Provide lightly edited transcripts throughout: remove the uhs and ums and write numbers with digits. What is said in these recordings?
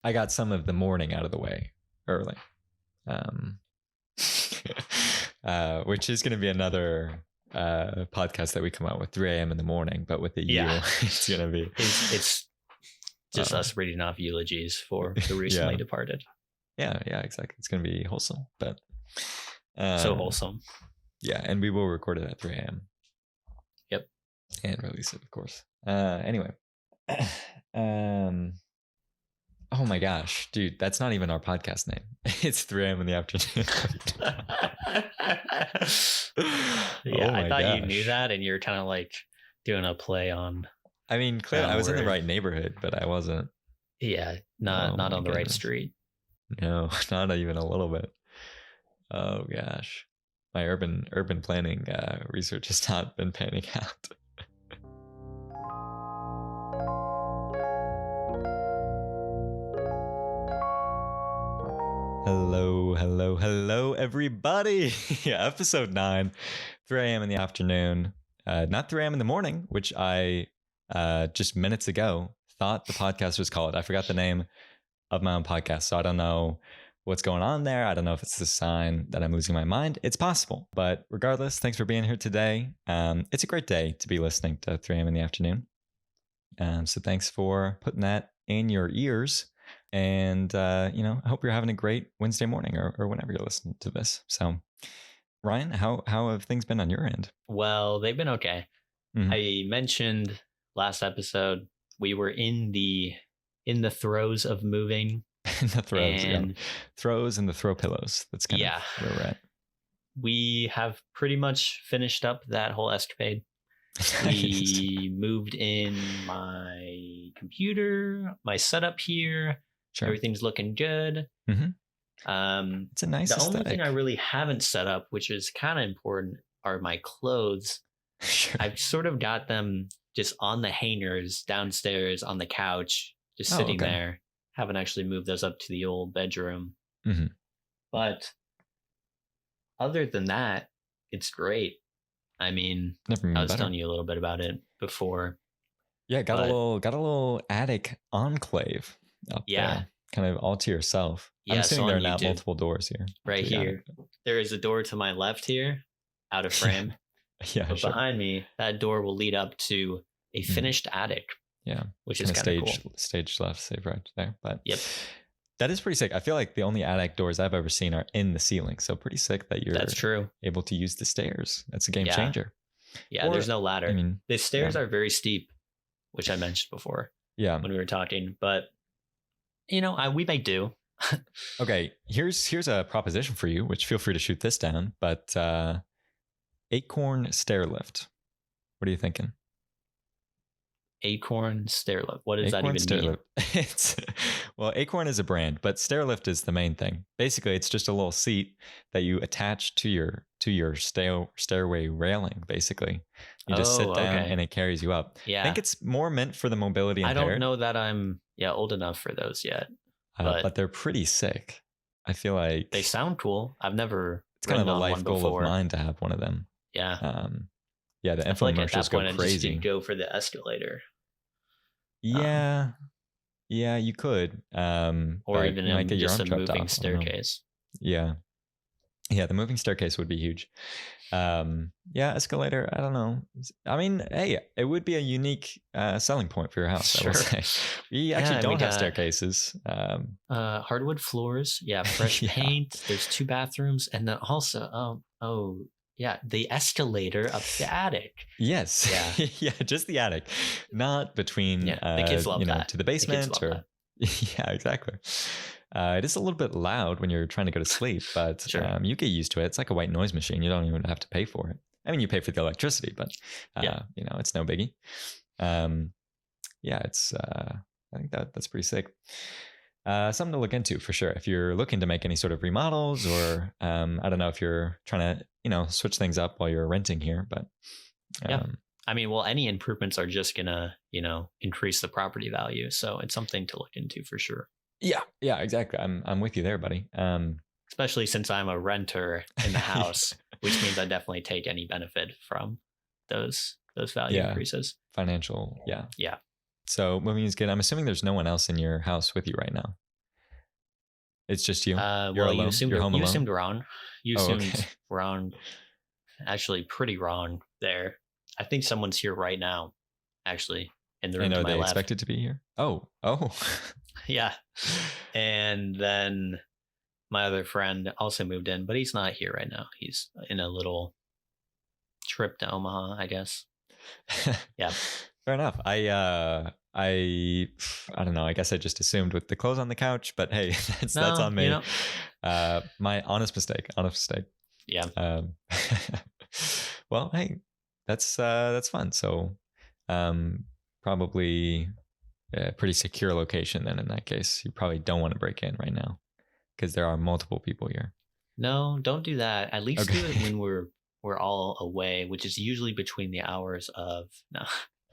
I got some of the morning out of the way early. Which is going to be another podcast that we come out with 3 a.m. in the morning, but with the it's going to be it's just us reading off eulogies for the recently departed. Yeah, exactly. It's going to be wholesome, but so wholesome. Yeah, and we will record it at 3 a.m. Yep, and release it, of course. Anyway, oh my gosh, dude, that's not even our podcast name. It's 3 a.m. in the afternoon. I thought you knew that, and you're kind of like doing a play on. I mean, clearly I was in the right neighborhood, but I wasn't. Yeah, not on the right street. No, not even a little bit. Oh gosh, my urban planning research has not been panning out. Hello, everybody. Yeah, episode 9, 3 a.m. in the afternoon. Not 3 a.m. in the morning, which I just minutes ago thought the podcast was called. I forgot the name of my own podcast, so I don't know what's going on there. I don't know if it's a sign that I'm losing my mind. It's possible. But regardless, thanks for being here today. It's a great day to be listening to 3 a.m. in the afternoon. So thanks for putting that in your ears. And, I hope you're having a great Wednesday morning or whenever you're listening to this. So, Ryan, how have things been on your end? Well, they've been okay. Mm-hmm. I mentioned last episode we were in the throes of moving. In the throes, and throws and the throw pillows. That's kind of where we're at. We have pretty much finished up that whole escapade. We moved in my computer, my setup here. Sure. Everything's looking good. Mm-hmm. It's a nice aesthetic. Only thing I really haven't set up, which is kind of important, are my clothes. Sure. I've sort of got them just on the hangers downstairs on the couch, just sitting there. Haven't actually moved those up to the old bedroom. Mm-hmm. But other than that, it's great. I mean, I was telling you a little bit about it before. Yeah, got a little attic enclave up there, kind of all to yourself. Yeah, I'm assuming there are not multiple doors here. Right here. There is a door to my left here, out of frame. But behind me, that door will lead up to a finished attic. Yeah, which is kind of cool. Stage left, save right there. But yep, that is pretty sick. I feel like the only attic doors I've ever seen are in the ceiling. So pretty sick that you're able to use the stairs. That's a game changer. Yeah, there's no ladder. I mean, the stairs are very steep, which I mentioned before. Yeah, when we were talking, but we may do. Okay, here's a proposition for you, which feel free to shoot this down. But Acorn stair lift. What are you thinking? Acorn stair lift. What does that even mean? Acorn is a brand, but stair lift is the main thing. Basically, it's just a little seat that you attach to your stairway railing. Basically, you just sit down and it carries you up. Yeah, I think it's more meant for the mobility impaired. I don't know that I'm old enough for those yet, but they're pretty sick. I feel like they sound cool. I've never. It's kind of a life goal of mine to have one of them. Yeah. Yeah, the infomercials go crazy. Just go for the escalator. Yeah, you could. Or even in just a moving staircase. Yeah, the moving staircase would be huge. Escalator, I don't know. I mean, hey, it would be a unique selling point for your house. Sure. I will say. We actually don't have staircases. Hardwood floors. Yeah, fresh paint. There's 2 bathrooms, and then also, the escalator up the attic. Yes. Yeah. Just the attic, not between. The kids love that. To the basement or. Yeah, exactly. It is a little bit loud when you're trying to go to sleep, but you get used to it. It's like a white noise machine. You don't even have to pay for it. I mean, you pay for the electricity, but it's no biggie. It's. I think that's pretty sick. Something to look into for sure. If you're looking to make any sort of remodels, or I don't know if you're trying to switch things up while you're renting here, but I mean, any improvements are just gonna increase the property value, so it's something to look into for sure. Yeah, exactly. I'm with you there, buddy. Especially since I'm a renter in the house, which means I definitely take any benefit from those value increases. Financial, yeah. So moving is good. I'm assuming there's no one else in your house with you right now. It's just you. You're Well, alone. You're home alone. assumed wrong. You Oh, assumed okay. wrong. Actually, pretty wrong there. I think someone's here right now. Actually, in the room And to are my they left. expected to be here? Oh. Yeah. And then my other friend also moved in, but he's not here right now. He's in a little trip to Omaha, I guess. Yeah. Fair enough. I don't know. I guess I just assumed with the clothes on the couch, but hey, that's on me. You know. My honest mistake. Yeah. Well, hey, that's fun. So, probably a pretty secure location then in that case. You probably don't want to break in right now because there are multiple people here. No, don't do that. At least do it when we're all away, which is usually between the hours of no.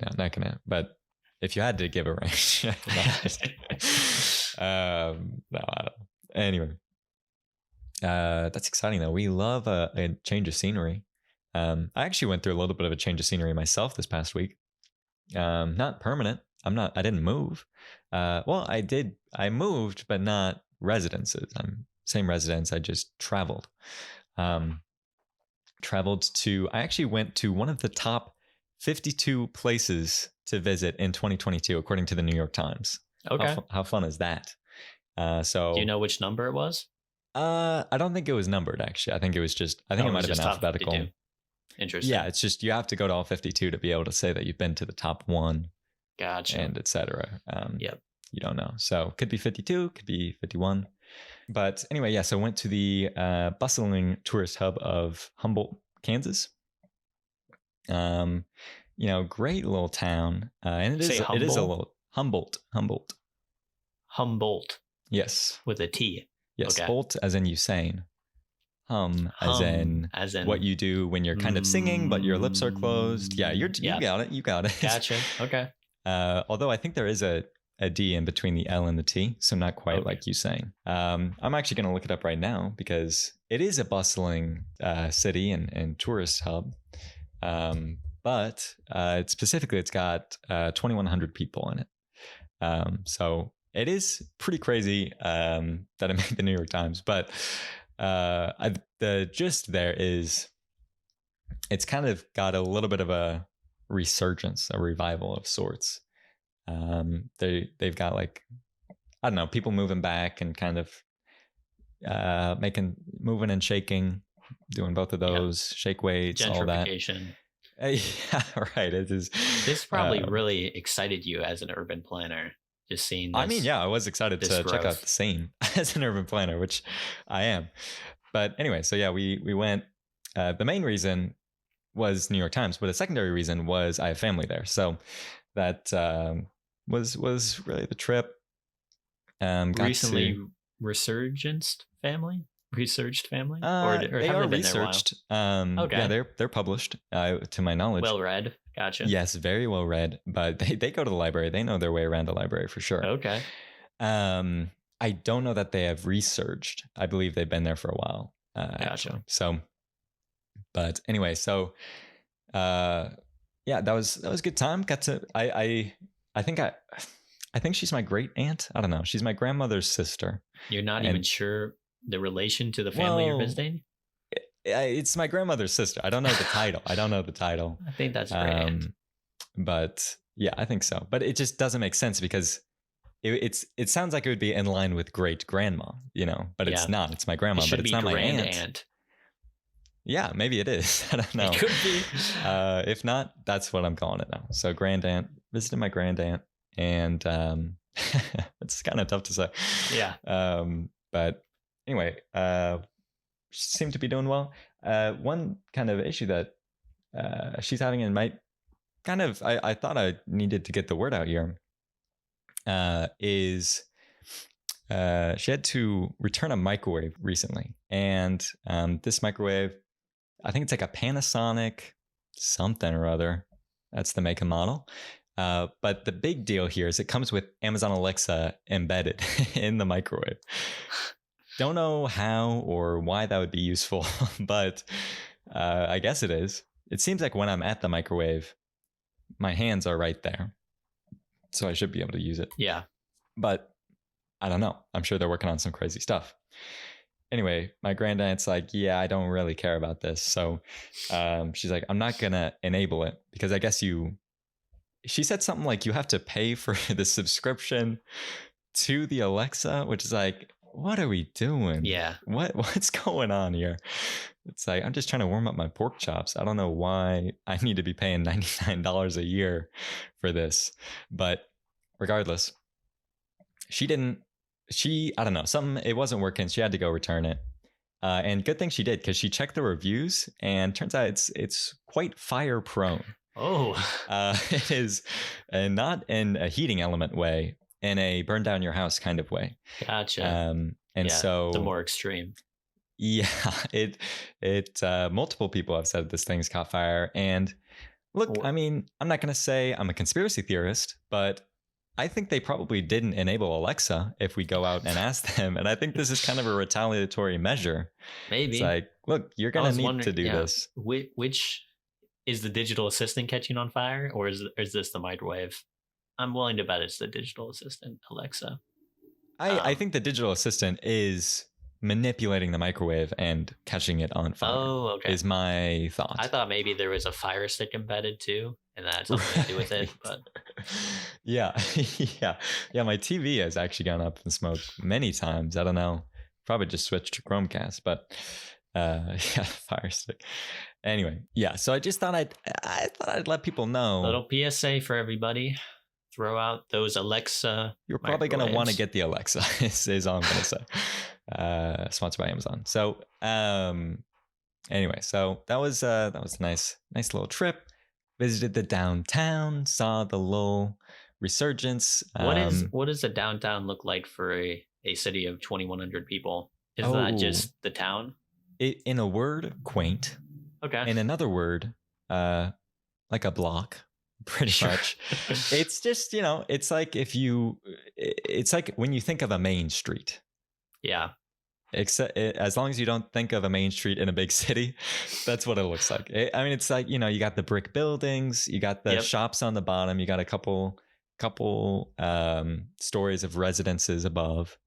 No, not gonna. But if you had to give a range, no, I don't. Anyway, that's exciting though. We love a change of scenery. I actually went through a little bit of a change of scenery myself this past week. Not permanent. I didn't move. Well, I did. I moved, but not residences. Same residence. I just traveled. I actually went to one of the top 52 places to visit in 2022, according to the New York Times. Okay. How fun is that? So do you know which number it was? I don't think it was numbered, actually. I think it was just, it might have been alphabetical. 52. Interesting. Yeah, it's just, you have to go to all 52 to be able to say that you've been to the top one. Gotcha. And etc. Yep. You don't know. So could be 52, could be 51. But anyway, yeah, so went to the bustling tourist hub of Humboldt, Kansas. Great little town. And it is a little Humboldt. Humboldt. Yes. With a T. Yes. Okay. Bolt as in Usain. Hum as in what you do when you're kind of singing, but your lips are closed. Yeah, you got it. You got it. Gotcha. Okay. Although I think there is a D in between the L and the T, so not quite like you saying. I'm actually going to look it up right now because it is a bustling city and tourist hub. But specifically, it's got 2,100 people in it. So it is pretty crazy that it made the New York Times. But the gist there is it's kind of got a little bit of a resurgence, a revival of sorts. They've got like, I don't know, people moving back and kind of moving and shaking, doing both of those, shake weights, all that. Yeah, right. It is. This probably really excited you as an urban planner. Just seeing this, I mean, yeah, I was excited to check out the same as an urban planner, which I am. But anyway, so yeah, we went. The main reason was New York Times, but a secondary reason was I have family there. So that was really the trip. Recently resurged family? Researched family? Or they are researched. Okay. Yeah, they're published, to my knowledge. Well read. Gotcha. Yes, very well read. But they go to the library. They know their way around the library for sure. Okay. I don't know that they have researched. I believe they've been there for a while. Gotcha. Actually. So, but anyway, so yeah, that was a good time. Got to I think she's my great aunt. I don't know. She's my grandmother's sister. You're not even sure the relation to the family you're visiting? It's my grandmother's sister. I don't know the title. I think that's great aunt. But yeah, I think so. But it just doesn't make sense because it sounds like it would be in line with great grandma, but it's not. It's my grandma, but it's not my aunt. Yeah, maybe it is. I don't know. It could be. If not, that's what I'm calling it now. So grand aunt, visited my grand aunt, and it's kind of tough to say. Yeah. But anyway, seemed to be doing well. One kind of issue that she's having, and might kind of, I thought I needed to get the word out here, is she had to return a microwave recently. And this microwave, I think it's like a Panasonic something or other. That's the make and model. But the big deal here is it comes with Amazon Alexa embedded in the microwave. Don't know how or why that would be useful, but I guess it is. It seems like when I'm at the microwave, my hands are right there. So I should be able to use it. Yeah. But I don't know. I'm sure they're working on some crazy stuff. Anyway, my granddad's like, yeah, I don't really care about this. So she's like, I'm not going to enable it because I guess she said something like you have to pay for the subscription to the Alexa, which is like, what are we doing? Yeah. What's going on here? It's like, I'm just trying to warm up my pork chops. I don't know why I need to be paying $99 a year for this. But regardless, I don't know, it wasn't working. She had to go return it. And good thing she did, because she checked the reviews and turns out it's quite fire prone. Oh. It is not in a heating element way, in a burn down your house kind of way. Gotcha. So the more extreme. Yeah, it multiple people have said this thing's caught fire. And look, I mean, I'm not going to say I'm a conspiracy theorist, but I think they probably didn't enable Alexa if we go out and ask them. And I think this is kind of a retaliatory measure. Maybe. It's like, look, you're going to need to do this. Which is the digital assistant catching on fire, or is this the microwave? I'm willing to bet it's the digital assistant, Alexa. I think the digital assistant is manipulating the microwave and catching it on fire. Oh, okay. Is my thought. I thought maybe there was a fire stick embedded too, and that had something to do with it. But yeah. My TV has actually gone up in smoke many times. I don't know. Probably just switched to Chromecast, but fire stick. Anyway, yeah. So I just thought I'd let people know. Little PSA for everybody. Throw out those Alexa. You're probably going to want to get the Alexa, is all I'm going to say. Sponsored by Amazon. So anyway, so that was a nice little trip. Visited the downtown, saw the little resurgence. What does the downtown look like for a city of 2,100 people? Is that just the town? In a word, quaint. Okay. In another word, like a block. Pretty much. It's just, it's like it's like when you think of a main street. Yeah. Except as long as you don't think of a main street in a big city, that's what it looks like. I mean, it's like, you got the brick buildings, you got the shops on the bottom, you got a couple stories of residences above,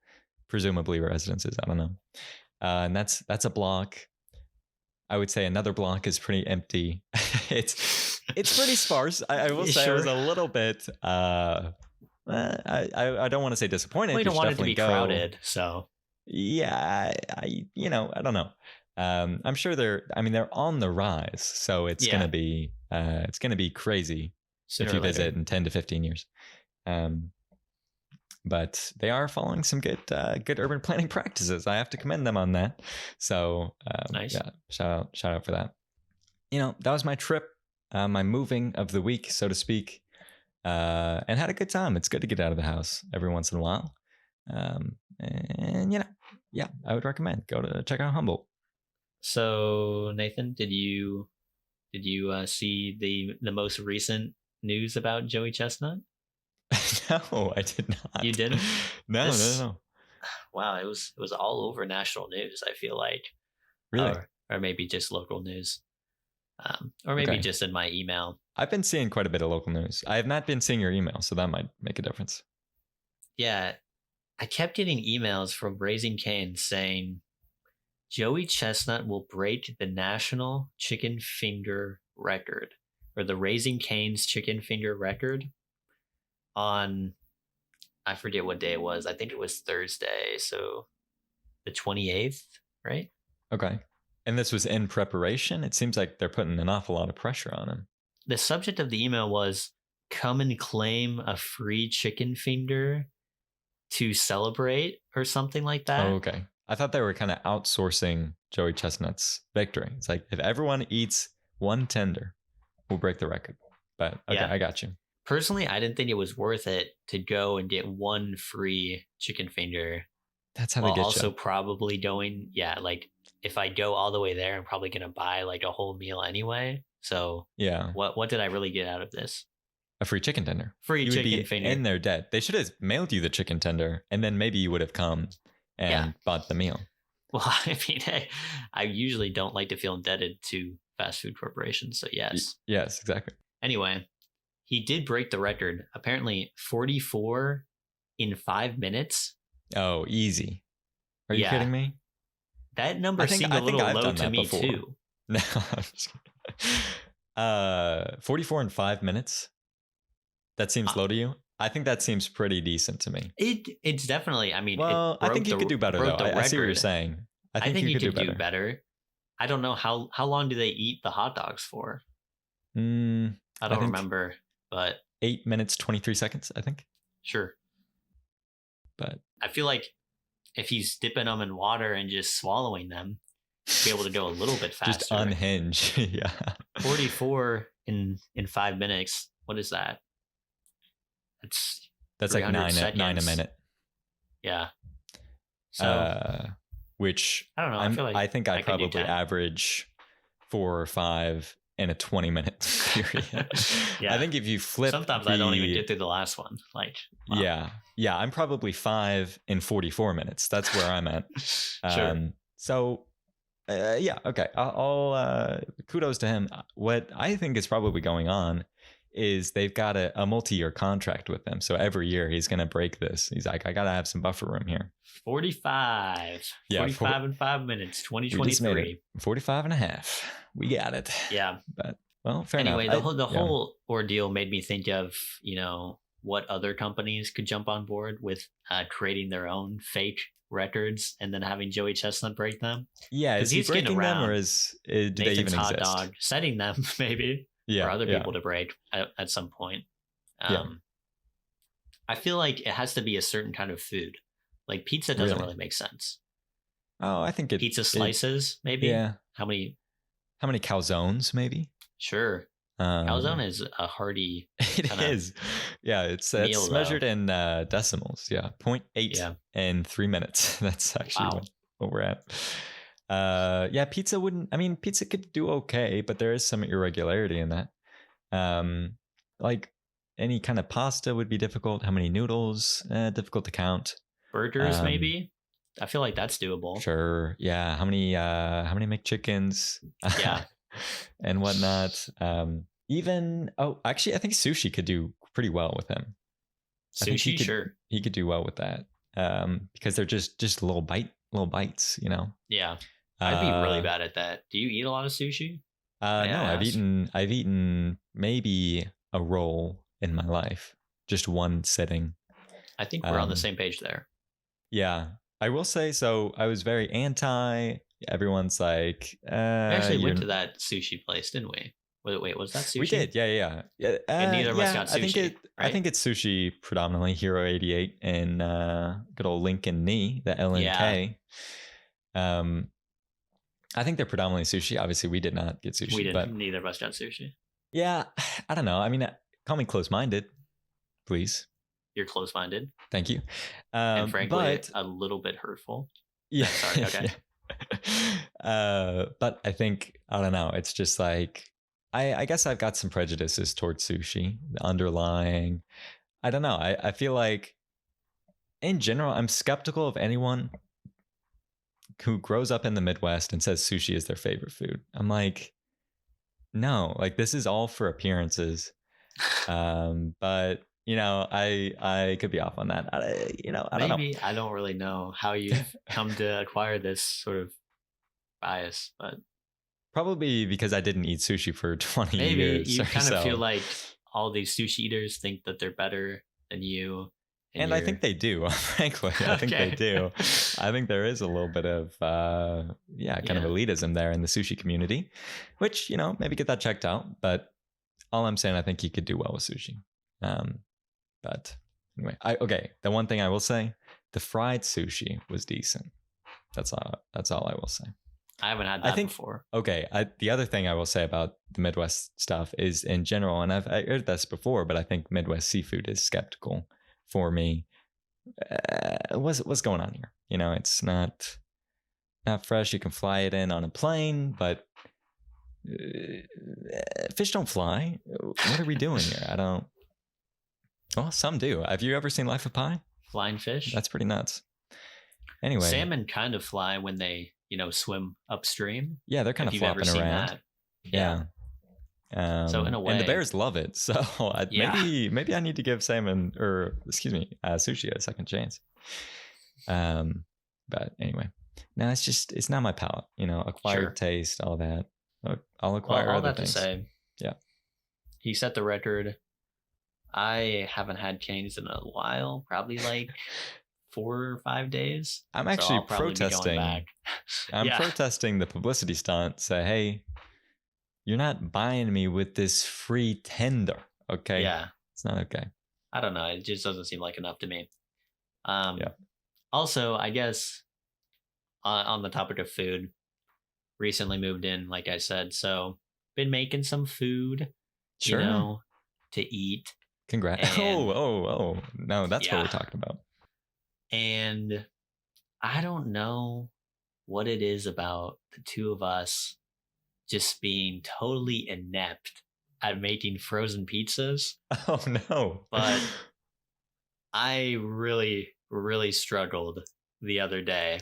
presumably residences. I don't know. And that's a block. I would say another block is pretty empty. It's pretty sparse. I will say I was a little bit. I don't want to say disappointed. We don't want it to be crowded, so yeah. I don't know. I'm sure they're on the rise, so it's gonna be crazy if you visit in 10 to 15 years. But they are following some good urban planning practices. I have to commend them on that. So nice. Yeah, shout out for that. That was my trip, my moving of the week, so to speak, and had a good time. It's good to get out of the house every once in a while. And I would recommend check out Humboldt. So Nathan, did you see the most recent news about Joey Chestnut? No, I did not. You didn't? No. Wow, it was all over national news, I feel like. Really? Or maybe just local news. Or maybe just in my email. I've been seeing quite a bit of local news. I have not been seeing your email, so that might make a difference. Yeah. I kept getting emails from Raising Cane's saying Joey Chestnut will break the national chicken finger record, or the Raising Cane's chicken finger record, on, I forget what day it was. I think it was Thursday. So the 28th, right? Okay. And this was in preparation? It seems like they're putting an awful lot of pressure on him. The subject of the email was, come and claim a free chicken finger to celebrate, or something like that. Oh, okay. I thought they were kind of outsourcing Joey Chestnut's victory. It's like, if everyone eats one tender, we'll break the record. But okay, I got you. Personally, I didn't think it was worth it to go and get one free chicken finger. That's how they get also you. Probably going, like if I go all the way there, I'm probably going to buy like a whole meal anyway. So yeah, what did I really get out of this? A free chicken tender. Free you chicken would be finger. In their debt. They should have mailed you the chicken tender, and then maybe you would have come and bought the meal. Well, I mean, I usually don't like to feel indebted to fast food corporations. So yes. Yes, exactly. Anyway, he did break the record. Apparently 44 in 5 minutes Oh, easy. Are you kidding me? That number seemed a little low to me before. too. No, I'm just kidding. 44 and 5 minutes. That seems low to you? I think that seems pretty decent to me. It's definitely. I mean, well, I think you could do better though. I see what you're saying. I think you could do better. I don't know how long do they eat the hot dogs for? I don't remember, but 8 minutes 23 seconds. I think. Sure. But I feel like if he's dipping them in water and just swallowing them, be able to go a little bit faster. Just unhinge. Yeah. 44 in 5 minutes. What is that? That's like 9 a minute. Yeah. So which I don't know. I think I probably average 4 or 5 in a 20-minute period. I think if you flip, sometimes I don't even get through the last one. Like, wow. Yeah, I'm probably 5 in 44 minutes. That's where I'm at. Sure. So, yeah, okay. I'll kudos to him. What I think is probably going on is they've got a multi-year contract with them. So every year he's going to break this. He's like, I got to have some buffer room here. 45. Yeah, 45 in 5 minutes, 2023. 45 and a half. We got it. Yeah. But, well, fair enough. Anyway, the whole ordeal made me think of, what other companies could jump on board with creating their own fake records and then having Joey Chestnut break them. Yeah, is he breaking them, or do they even hot exist? Dog setting them maybe for other people to break at some point. I feel like it has to be a certain kind of food. Like pizza doesn't really make sense. Oh, I think pizza slices maybe. Yeah. How many calzones maybe? Sure. Calzone is a hearty. It is. Yeah, it's measured in decimals. Yeah, 0.8 in 3 minutes. That's actually what we're at. Yeah, pizza pizza could do okay, but there is some irregularity in that. Like any kind of pasta would be difficult. How many noodles? Difficult to count. Burgers, maybe. I feel like that's doable. Sure. Yeah. How many McChickens? Yeah. And whatnot. Actually, I think sushi could do pretty well with him. Sushi, sure. He could do well with that. Because they're just little bites, Yeah. I'd be really bad at that. Do you eat a lot of sushi? No, I've eaten maybe a roll in my life. Just one sitting. I think we're on the same page there. Yeah. I will say, so I was very anti. Everyone's like, we actually went to that sushi place, didn't we? Wait, was that sushi? We did, yeah. And neither of us got sushi. I think it's sushi predominantly. Hero 88 and good old Lincoln Knee, the LNK. Yeah. I think they're predominantly sushi. Obviously, we did not get sushi. We didn't. But neither of us got sushi. Yeah, I don't know. I mean, call me close-minded, please. You're close-minded. Thank you. And frankly, a little bit hurtful. Yeah. Sorry. Okay. But I think, I don't know. It's just like, I guess I've got some prejudices towards sushi. The underlying, I don't know. I feel like, in general, I'm skeptical of anyone who grows up in the Midwest and says sushi is their favorite food. I'm like, no, like this is all for appearances. But I could be off on that. I don't know. Maybe I don't really know how you've come to acquire this sort of bias, but probably because I didn't eat sushi for 20 years. Maybe you kind of feel like all these sushi eaters think that they're better than you. And I think they do, frankly. I think they do. I think there is a little bit of, kind of elitism there in the sushi community, which, maybe get that checked out. But all I'm saying, I think you could do well with sushi. But anyway, the one thing I will say, the fried sushi was decent. That's all I will say. I haven't had that before. Okay. The other thing I will say about the Midwest stuff is in general, and I heard this before, but I think Midwest seafood is skeptical for me. What's going on here? It's not fresh. You can fly it in on a plane, but fish don't fly. What are we doing here? I don't. Well, some do. Have you ever seen Life of Pi? Flying fish? That's pretty nuts. Anyway. Salmon kind of fly when they, swim upstream. Yeah, they're kind of flopping around. Yeah. So in a way. And the bears love it. So maybe I need to give sushi a second chance. But anyway, no, it's not my palate. Acquired taste, all that. I'll acquire all other that things. to say, yeah, he set the record. I haven't had canes in a while, probably like 4 or 5 days. I'm actually protesting. I'm Yeah. protesting the publicity stunt. Say, hey, you're not buying me with this free tender, okay? Yeah, it's not okay. I don't know. It just doesn't seem like enough to me. Yeah. Also, I guess on the topic of food, recently moved in, like I said, so been making some food, Sure. to eat. Congrats. Oh. No, that's what we're talking about. And I don't know what it is about the two of us just being totally inept at making frozen pizzas. Oh, no. But I really, really struggled the other day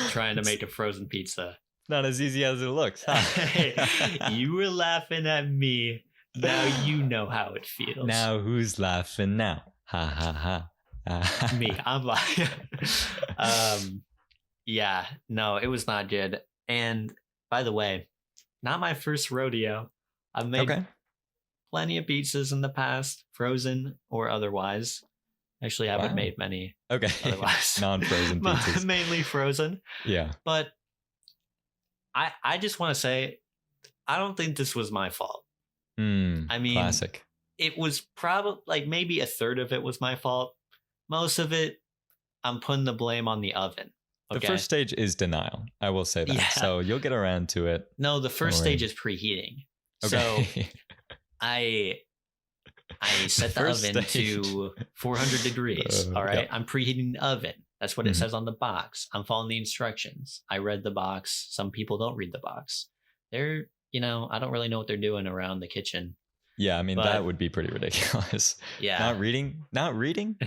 trying to make a frozen pizza. Not as easy as it looks, huh? You were laughing at me. Now you know how it feels. Now who's laughing now? Ha ha ha. Me, I'm laughing. Yeah, no, it was not good. And by the way, not my first rodeo. I've made plenty of pizzas in the past, frozen or otherwise. Actually, I haven't made many. Okay. Otherwise, non-frozen pizzas. Mainly frozen. Yeah. But I just want to say, I don't think this was my fault. I mean, classic. It was probably like maybe a third of it was my fault. Most of it, I'm putting the blame on the oven. Okay? The first stage is denial. I will say that. Yeah. So you'll get around to it. No, the first stage is preheating. Okay. So I set the oven to 400 degrees. All right. Yep. I'm preheating the oven. That's what it says on the box. I'm following the instructions. I read the box. Some people don't read the box. They're, I don't really know what they're doing around the kitchen. Yeah, I mean, that would be pretty ridiculous. Yeah. Not reading.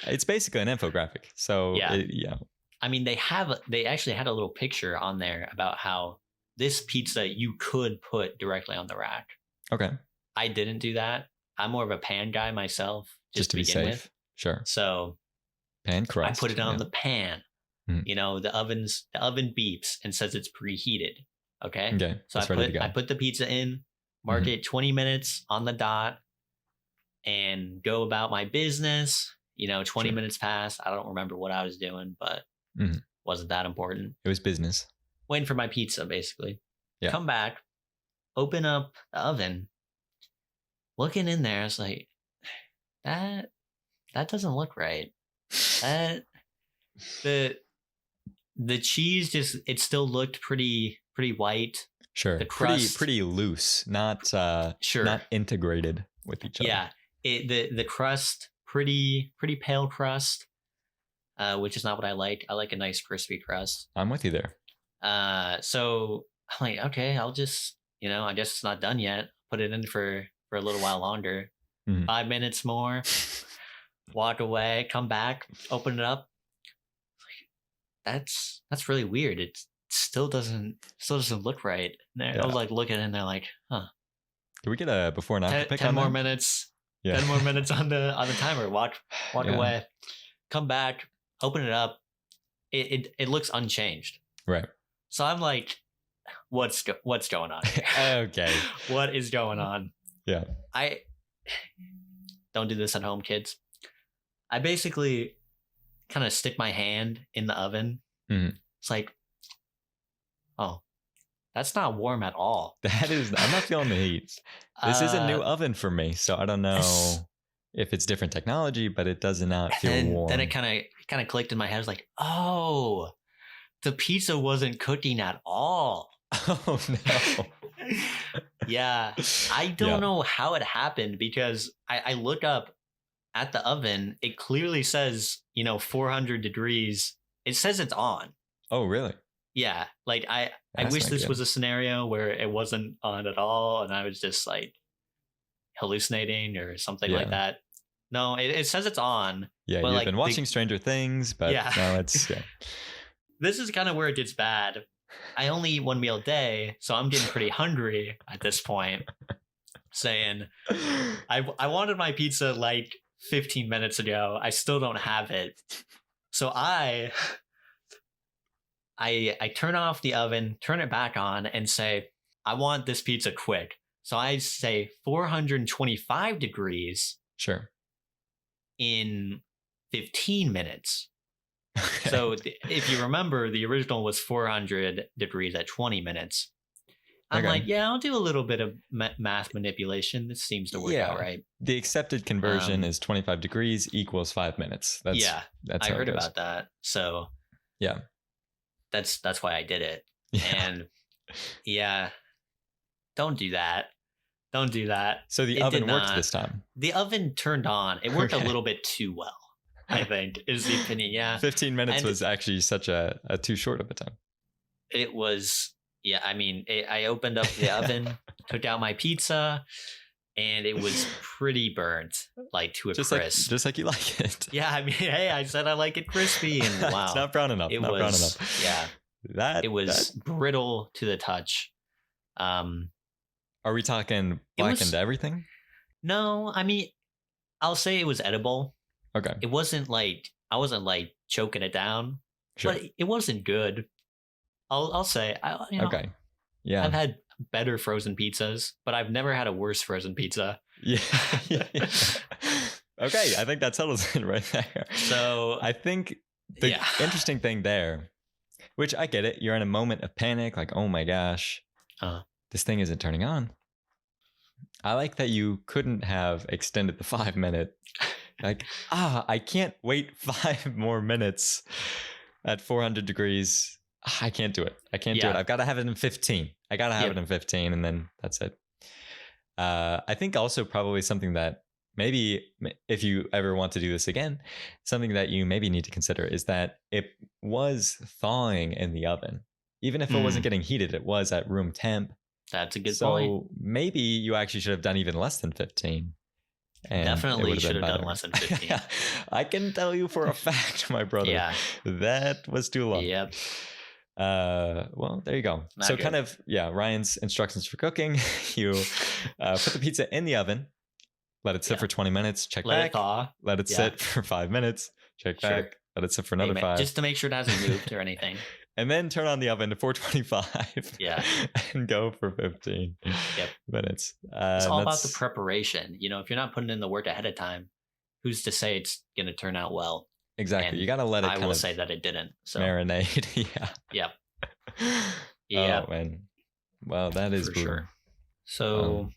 It's basically an infographic. So, yeah. I mean, they actually had a little picture on there about how this pizza you could put directly on the rack. Okay. I didn't do that. I'm more of a pan guy myself, just to be safe. With. Sure. So pan crust. I put it on the pan. The oven beeps and says it's preheated. Okay. So I put the pizza in, mark it 20 minutes on the dot, and go about my business. 20 minutes passed. I don't remember what I was doing, but wasn't that important. It was business. Waiting for my pizza, basically. Yeah. Come back, open up the oven. Looking in there, I was like, that doesn't look right. The cheese it still looked pretty white. Sure. The crust, pretty loose, not not integrated with each other. Yeah. The crust, pretty pale crust, which is not what I like. I like a nice crispy crust. I'm with you there. So I'm like, okay, I'll just, I guess it's not done yet. Put it in for a little while longer. 5 minutes more. Walk away, come back, open it up. That's really weird. It still doesn't look right. I was like looking in there like, huh. Can we get a before and after pick 10 on more that? minutes. Yeah. 10 more minutes on the timer. Walk away. Come back, open it up. It looks unchanged. Right. So I'm like, what's going on here? Okay. What is going on? Yeah. I don't do this at home, kids. I basically kind of stick my hand in the oven. It's like, oh, that's not warm at all. I'm not feeling the heat. This is a new oven for me, so I don't know if it's different technology, but it does not feel warm. Then it kind of clicked in my head. I was like, oh, the pizza wasn't cooking at all. Oh no. Yeah. I don't know how it happened because I look up at the oven. It clearly says, 400 degrees. It says it's on. Oh, really? Yeah. Like I wish this was a scenario where it wasn't on at all. And I was just like hallucinating or something like that. No, it says it's on. Yeah. You've been watching Stranger Things, but no, it's, This is kind of where it gets bad. I only eat one meal a day, so I'm getting pretty hungry at this point. Saying, I wanted my pizza like 15 minutes ago. I still don't have it. So I turn off the oven, turn it back on, and say, I want this pizza quick. So I say 425 degrees. Sure. In 15 minutes. Okay. So if you remember, the original was 400 degrees at 20 minutes. I'm like, yeah, I'll do a little bit of math manipulation. This seems to work out right. The accepted conversion is 25 degrees equals 5 minutes. That's I heard about that. So yeah, that's why I did it. And don't do that. Don't do that. So the oven worked this time. The oven turned on. It worked a little bit too well, I think, is the opinion. Yeah. 15 minutes was actually such a too short of a time. It was, I mean, I opened up the oven, took out my pizza, and it was pretty burnt, like to a crisp. Just like you like it. Yeah, I mean, hey, I said I like it crispy, and wow. It's not brown enough. Brown enough. Yeah. It was brittle to the touch. Are we talking blackened everything? No, I mean, I'll say it was edible. Okay. It wasn't like, I wasn't like choking it down, but it wasn't good. I'll say, okay. Yeah. I've had better frozen pizzas, but I've never had a worse frozen pizza. Yeah. Okay. I think that settles it right there. So I think the interesting thing there, which I get it, you're in a moment of panic, like, oh my gosh. This thing isn't turning on. I like that you couldn't have extended the 5 minute. Like, I can't wait 5 more minutes at 400 degrees. I can't do it. I can't do it. I've got to have it in 15. I got to have it in 15 and then that's it. I think also probably something that maybe if you ever want to do this again, something that you maybe need to consider is that it was thawing in the oven. Even if it wasn't getting heated, it was at room temp. That's a good point. So maybe you actually should have done even less than 15. Definitely should have done less than 15. I can tell you for a fact, my brother, that was too long. Yep. Well, there you go. Not so good. kind of, Ryan's instructions for cooking. You put the pizza in the oven, let it sit for 20 minutes, check let back, it thaw. Let it sit for 5 minutes, check back, let it sit for another 5. Just to make sure it hasn't moved or anything. And then turn on the oven to 425. Yeah. And go for 15 minutes. It's all about the preparation. You know, if you're not putting in the work ahead of time, who's to say it's going to turn out well? Exactly. And you got to let it I will say that it didn't. So marinate. Yep. Oh, man. Well, that is for brutal. sure. So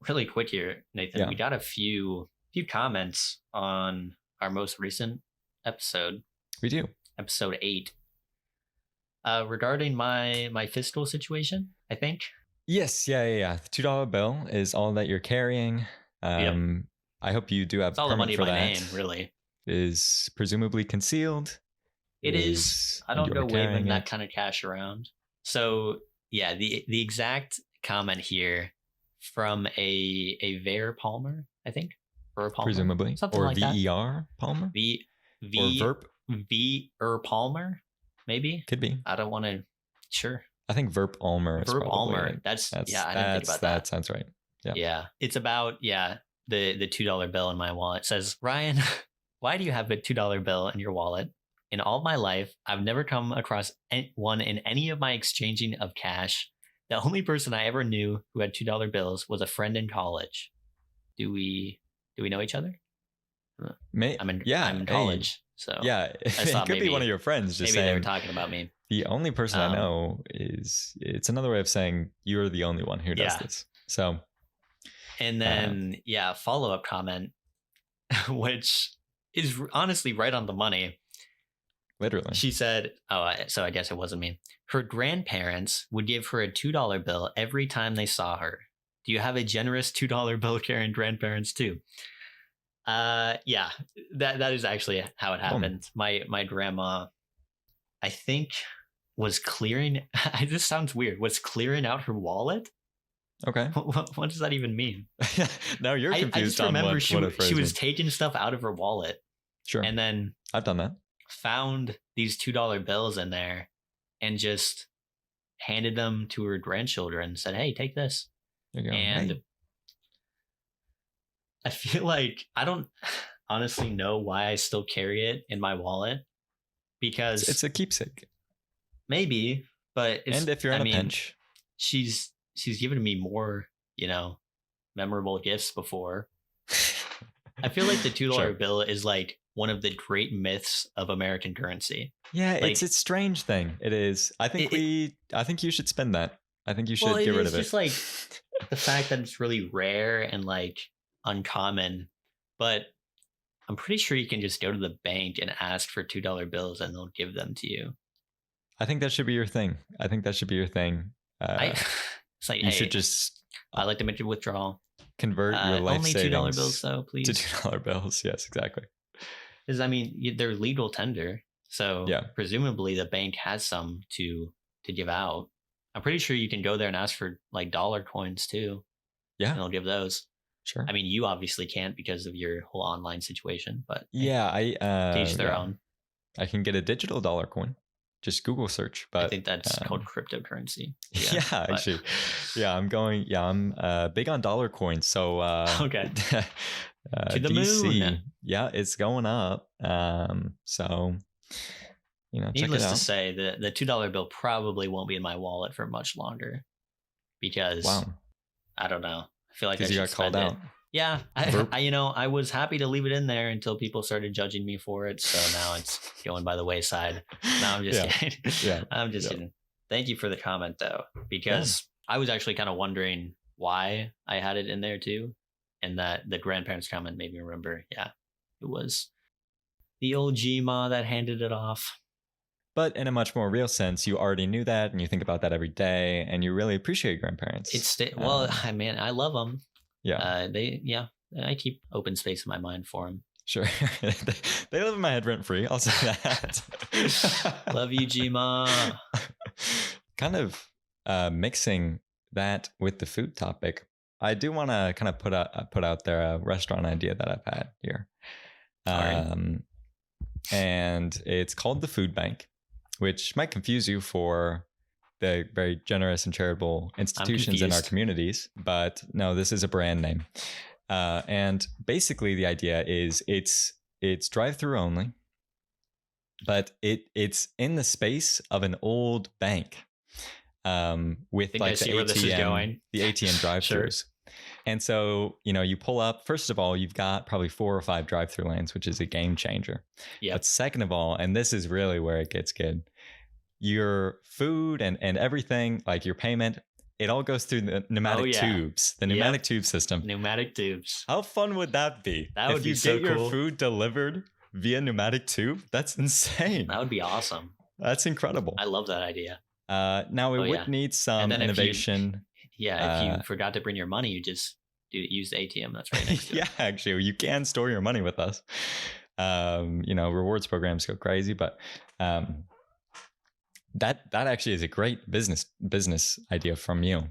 really quick here, Nathan, we got a few comments on our most recent episode. We do. Episode 8. Regarding my fiscal situation, I think. Yes, yeah. The $2 bill is all that you're carrying. I hope you do have it's all the money for by that. name, really. Is presumably concealed. It is. I don't go waving that kind of cash around. So yeah, the exact comment here from a Ver Palmer, I think. Ver Palmer, presumably, something or like VER Palmer, or Verp Palmer. Maybe could be. I don't want to. Sure. I think Verp Almer. Verp Almer. That's I didn't think about that. That sounds right. Yeah. Yeah. It's about the $2 bill in my wallet. It says, Ryan, why do you have a $2 bill in your wallet? In all my life, I've never come across one in any of my exchanging of cash. The only person I ever knew who had $2 bills was a friend in college. Do we know each other? I'm in college. So yeah, it could be one of your friends. Just maybe saying, they were talking about me. The only person I know it's another way of saying you're the only one who does this. So, and then follow-up comment, which is honestly right on the money. Literally, she said, so I guess it wasn't me. Her grandparents would give her a $2 bill every time they saw her. Do you have a generous $2 bill carrying grandparents too? That is actually how it happened. My grandma, I think, was clearing. This sounds weird. Was clearing out her wallet. Okay. What does that even mean? Now you're confused. I just remember she was taking stuff out of her wallet. Sure. And then I've done that. Found these $2 bills in there, and just handed them to her grandchildren. Said, "Hey, take this." There you go. And hey. I feel like I don't honestly know why I still carry it in my wallet. because it's a keepsake. Maybe, but and if you're in a pinch, she's given me more, memorable gifts before. I feel like the $2 bill is like one of the great myths of American currency. Yeah, like, it's a strange thing. It is. I think I think you should spend that. I think you should get rid of it. It's just like the fact that it's really rare and like uncommon, but I'm pretty sure you can just go to the bank and ask for $2 bills and they'll give them to you. I think that should be your thing. It's like, you should just. I'd like to make a withdrawal. Convert your life only savings. $2 bills, though, please. To $2 bills. Yes, exactly. Because they're legal tender, so presumably the bank has some to give out. I'm pretty sure you can go there and ask for like dollar coins too. Yeah, and they'll give those. Sure. I mean, you obviously can't because of your whole online situation, but each their own. I can get a digital dollar coin. Just Google search, but I think that's called cryptocurrency. Actually, I'm big on dollar coins. So okay, to the DC, moon. Yeah, it's going up. So needless check it out. to say, the $2 bill probably won't be in my wallet for much longer because I don't know. I feel like I should got called out. Yeah, I was happy to leave it in there until people started judging me for it. So now it's going by the wayside. No, I'm just kidding. Yeah, I'm just kidding. Thank you for the comment though, because I was actually kind of wondering why I had it in there too, and that the grandparents' comment made me remember. Yeah, it was the old Gma that handed it off. But in a much more real sense, you already knew that, and you think about that every day, and you really appreciate your grandparents. I love them. Yeah. I keep open space in my mind for them. Sure. They live in my head rent free. I'll say that. Love you, Gma. Kind of mixing that with the food topic, I do want to kind of put out there a restaurant idea that I've had here. And it's called the Food Bank, which might confuse you for the very generous and charitable institutions in our communities. But no, this is a brand name. And basically the idea is it's drive-through only, but it's in the space of an old bank with like the ATM drive-throughs. Sure. And so, you pull up, first of all, you've got probably 4 or 5 drive-through lanes, which is a game changer. Yeah. But second of all, and this is really where it gets good, your food and everything, like your payment, it all goes through the pneumatic tubes, the pneumatic tube system. Pneumatic tubes. How fun would that be? That would be so cool. If you get your food delivered via pneumatic tube, that's insane. That would be awesome. That's incredible. I love that idea. Now it would need some innovation. If you forgot to bring your money, you just use the ATM that's right next to it. Actually, you can store your money with us. Rewards programs go crazy, but that actually is a great business idea from you.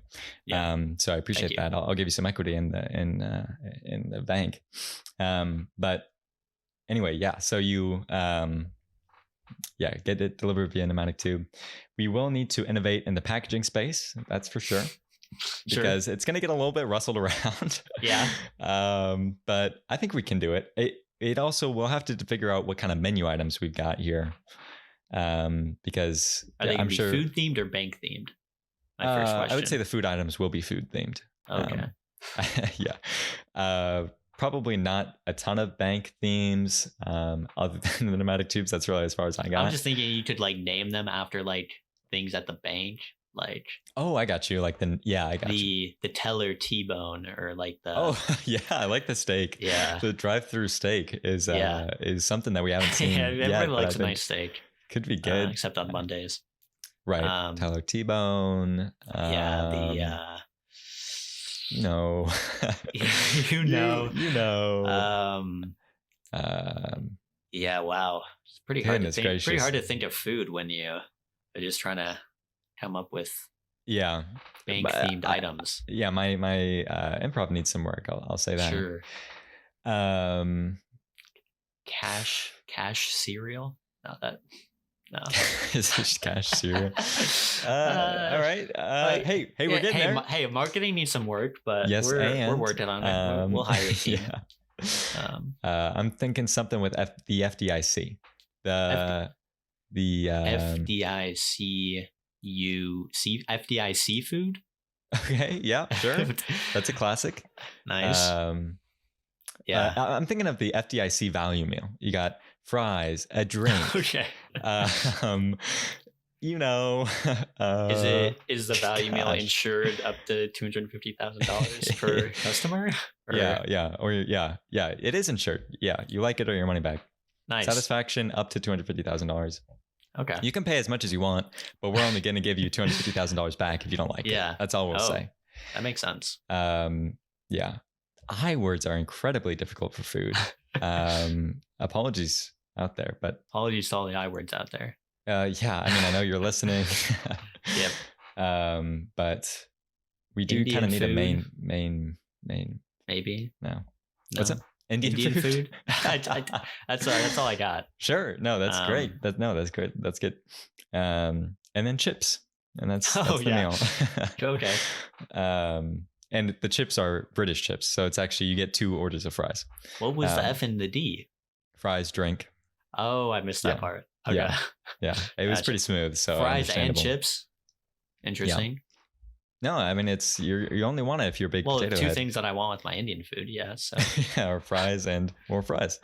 So I appreciate that. I'll give you some equity in the bank. But anyway, so you get it delivered via pneumatic tube. We will need to innovate in the packaging space, that's for sure. Because it's going to get a little bit rustled around. But I think we can do it. It also, we'll have to figure out what kind of menu items we've got here. Because I'm sure food themed or bank themed. My first question. I would say the food items will be food themed. Okay. Probably not a ton of bank themes, other than the pneumatic tubes. That's really as far as I got. I'm just thinking you could like name them after like things at the bank. Like, I got you. Like the teller T-bone or like the I like the steak. The drive-through steak is something that we haven't seen. Everybody likes a nice steak. Could be good, except on Mondays. Right, teller T-bone. You know. Wow. It's pretty hard to think. Pretty hard to think of food when you are just trying to come up with bank themed items. My improv needs some work. I'll say that. Sure. Cash cereal. No. Is this cash cereal? All right. Hey, we're getting there. Hey, marketing needs some work, but yes, we're working on it. We'll hire a team. I'm thinking something with the FDIC. The FDIC food. Okay, yeah, sure. That's a classic. Nice. Yeah. I'm thinking of the FDIC value meal. You got fries, a drink. Okay. You know, is the value meal insured up to $250,000 per customer? Or? Yeah. It is insured. Yeah, you like it or your money back. Nice. Satisfaction up to $250,000. Okay. You can pay as much as you want, but we're only going to give you $250,000 back if you don't like it. Yeah. That's all we'll say. That makes sense. Yeah. I words are incredibly difficult for food. Apologies out there, but apologies to all the I words out there. Yeah, I mean, I know you're listening. Yep. But we do kind of need a main. Maybe. No. What's up? Indian food? That's all I got. Sure. No, that's great. That's great. That's good. And then chips. And that's the meal. Okay. And the chips are British chips. So it's actually, you get 2 orders of fries. What was the F and the D? Fries, drink. Oh, I missed that part. Okay. Yeah. It was pretty smooth. So fries and chips. Interesting. Yeah. No, I mean, it's you only want it if you're a big potato head. 2 things that I want with my Indian food, yeah. So yeah, or fries and more fries.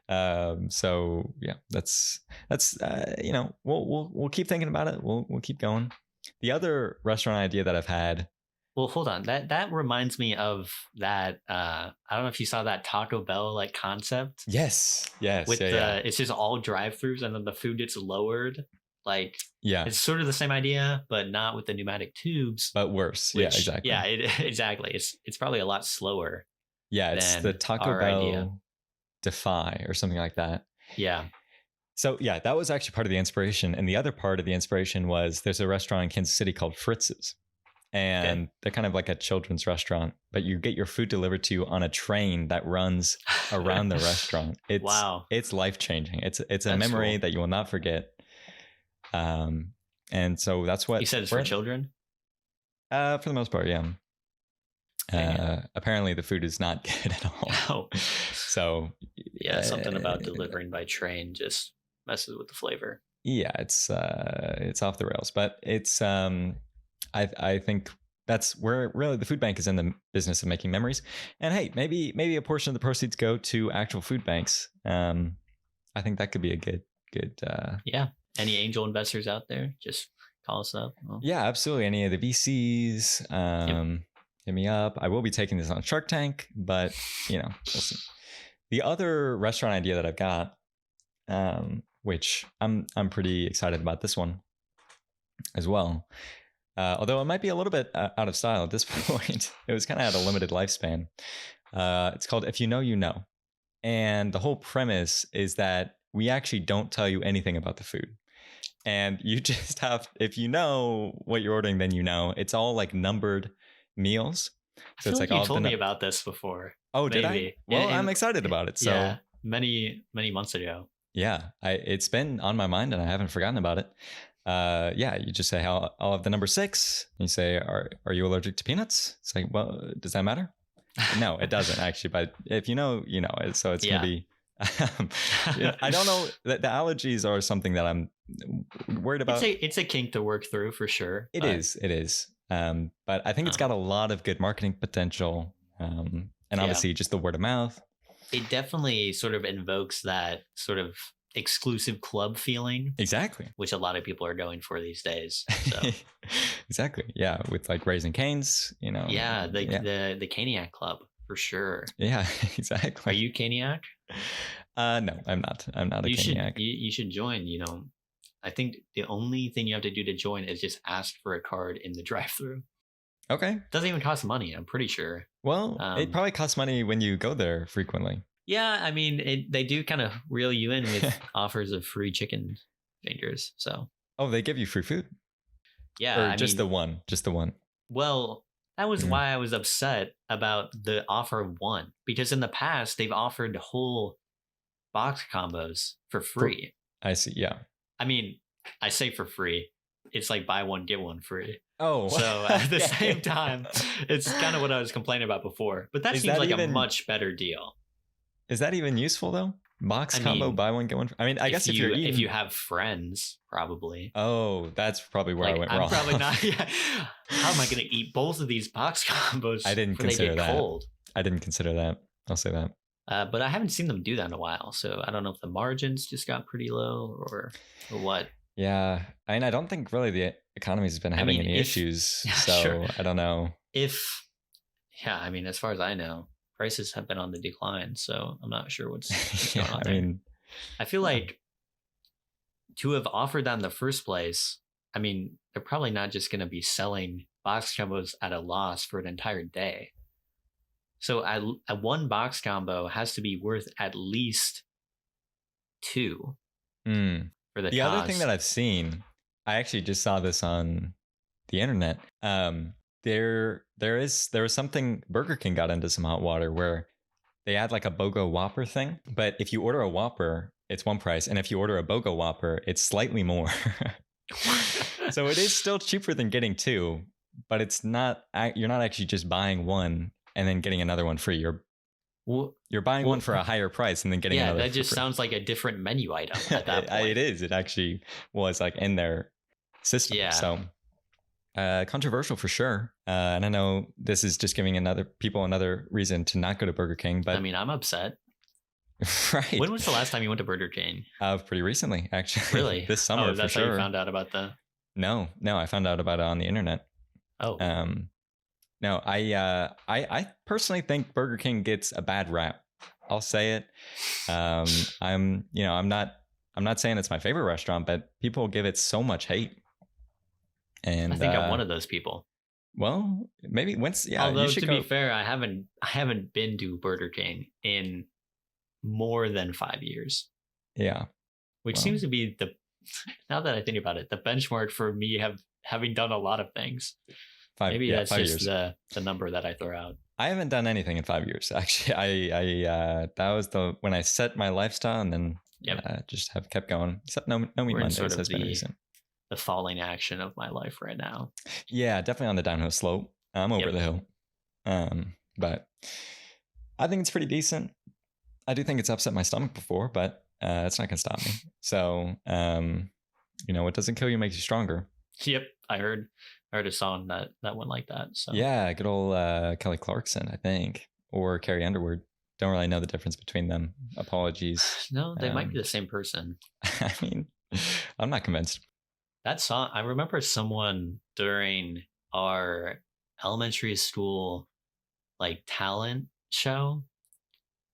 So yeah, that's we'll keep thinking about it. We'll keep going. The other restaurant idea that I've had. Well, hold on. That reminds me of that. I don't know if you saw that Taco Bell like concept. Yes. With it's just all drive-throughs, and then the food gets lowered. Like, yeah, it's sort of the same idea, but not with the pneumatic tubes, but worse. Yeah, exactly. Yeah, exactly. It's probably a lot slower. Yeah, it's the Taco Bell idea. Defy or something like that. Yeah. So yeah, that was actually part of the inspiration, and the other part of the inspiration was there's a restaurant in Kansas City called Fritz's. And they're kind of like a children's restaurant, but you get your food delivered to you on a train that runs around the restaurant. It's life-changing. That's a memory cool. that you will not forget. And so that's what you said. It's for children. For the most part, yeah. Apparently, the food is not good at all. No. So yeah, something about delivering by train just messes with the flavor. Yeah, it's off the rails, but it's I think that's where really the food bank is in the business of making memories. And hey, maybe a portion of the proceeds go to actual food banks. I think that could be a good. Yeah. Any angel investors out there? Just call us up. Well, yeah, absolutely. Any of the VCs, hit me up. I will be taking this on Shark Tank, but we'll see. The other restaurant idea that I've got, which I'm pretty excited about this one as well. Although it might be a little bit out of style at this point. It was kind of at a limited lifespan. It's called If You Know, You Know. And the whole premise is that we actually don't tell you anything about the food. And you just have, if you know what you're ordering, then you know. It's all like numbered meals. So it's like you told me about this before. Oh, did I? Well, I'm excited about it. So yeah, many months ago. Yeah, it's been on my mind and I haven't forgotten about it. Yeah, you just say, I'll have the number 6. And you say, are you allergic to peanuts? It's like, well, does that matter? No, it doesn't actually. But if you know, you know. So it's going to be, I don't know. The allergies are something that I'm worried about. It's a kink to work through for sure. It is. But I think it's got a lot of good marketing potential. And obviously just the word of mouth. It definitely sort of invokes that sort of exclusive club feeling. Exactly. Which a lot of people are going for these days. So. Exactly. Yeah. With like Raising Cane's, Yeah. The Caniac Club for sure. Yeah, exactly. Are you Caniac? No, I'm not. I'm not a Caniac. You should join, I think the only thing you have to do to join is just ask for a card in the drive-thru. Okay. Doesn't even cost money, I'm pretty sure. Well, it probably costs money when you go there frequently. Yeah, I mean, they do kind of reel you in with offers of free chicken fingers. So. Oh, they give you free food? Yeah. Or just the one? Just the one? Well, that was why I was upset about the offer of one. Because in the past, they've offered whole box combos for free. I see, yeah. I mean, I say for free. It's like buy one, get one free. Oh. So at the same time, it's kind of what I was complaining about before. But that seems like a much better deal. Is that even useful though? box I combo, mean, buy one get one. I mean, I guess if you're eating, if you have friends, probably. Oh, that's probably where I went I'm wrong. probably not. Yeah. How am I going to eat both of these box combos? I didn't before consider they get that. cold? I didn't consider that. I'll say that. But I haven't seen them do that in a while, so I don't know if the margins just got pretty low or what. Yeah, I mean, I don't think really the economy's been having any issues, so sure. I don't know. I mean, as far as I know, prices have been on the decline, so I'm not sure what's going on there. I mean, I feel like to have offered that in the first place, I mean, they're probably not just going to be selling box combos at a loss for an entire day. So a one box combo has to be worth at least 2 for the cost. Other thing that I've seen, I actually just saw this on the internet. There was something, Burger King got into some hot water where they had like a BOGO Whopper thing, but if you order a Whopper, it's one price, and if you order a BOGO Whopper, it's slightly more. So it is still cheaper than getting 2, but it's not. You're not actually just buying one and then getting another one free. You're buying one for a higher price and then getting another. Yeah, that just sounds like a different menu item at that point. It is. It actually was like in their system. Yeah. So controversial for sure. And I know this is just giving people another reason to not go to Burger King. But I mean, I'm upset. Right. When was the last time you went to Burger King? Pretty recently, actually. Really? This summer, that's for sure. How you found out about the... No, I found out about it on the internet. Oh. No, I personally think Burger King gets a bad rap. I'll say it. I'm not saying it's my favorite restaurant, but people give it so much hate. And I think I'm one of those people. Well, maybe once. Yeah. Although to be fair, I haven't been to Burger King in more than 5 years. Yeah. Which seems to be now that I think about it, the benchmark for me having done a lot of things. Maybe that's just the number that I throw out. I haven't done anything in 5 years. Actually, I that was when I set my lifestyle, and then just have kept going. Except no meat Mondays has been recent. The falling action of my life right now. Yeah, definitely on the downhill slope. I'm over the hill. But I think it's pretty decent. I do think it's upset my stomach before, but it's not gonna stop me. So what doesn't kill you makes you stronger. Yep, I heard a song that went like that. So yeah, good old Kelly Clarkson, I think, or Carrie Underwood. Don't really know the difference between them. Apologies. No, they might be the same person. I mean, I'm not convinced. That song, I remember someone during our elementary school like talent show.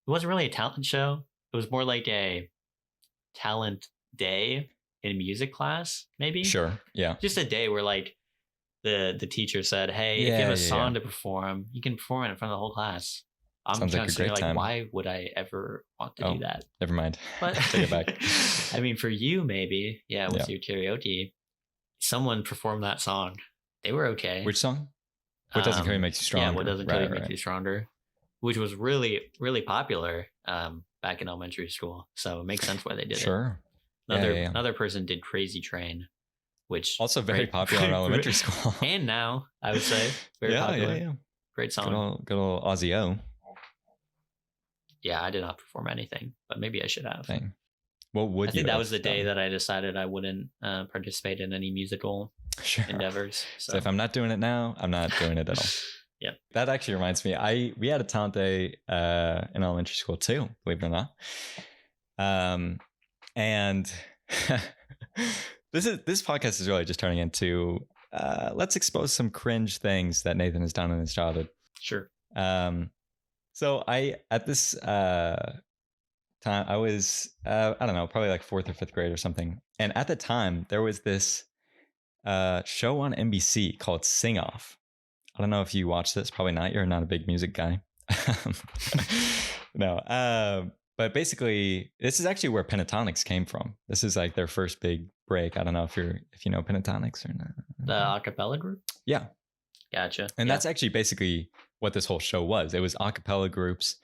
It wasn't really a talent show. It was more like a talent day in music class, maybe. Sure. Yeah. Just a day where like the teacher said, "Hey, if you have a song to perform, you can perform it in front of the whole class." I'm Sounds like a great time. Why would I ever want to do that? Never mind. But take it back. I mean, for you, maybe, with your karaoke, someone performed that song. They were okay. Which song? What doesn't kill you makes you stronger. Yeah, what doesn't kill you makes you stronger, which was really, really popular back in elementary school. So it makes sense why they did it. Sure. Another person did Crazy Train, which also very popular in elementary school. And now, I would say, very popular. Yeah. Great song. Good old Aussie O. Yeah, I did not perform anything, but maybe I should have. Dang. What would I think that was the day that I decided I wouldn't participate in any musical endeavors. So if I'm not doing it now, I'm not doing it at all. Yep. That actually reminds me. We had a talent day in elementary school too, believe it or not. And this podcast is really just turning into let's expose some cringe things that Nathan has done in his childhood. Sure. So at this time I was I don't know, probably like 4th or 5th grade or something. And at the time there was this show on NBC called Sing Off. I don't know if you watched this, probably not. You're not a big music guy. No. But basically this is actually where Pentatonics came from. This is like their first big break. I don't know if you know Pentatonics or not. The a cappella group? Yeah. Gotcha. And that's actually basically what this whole show was. It was a cappella groups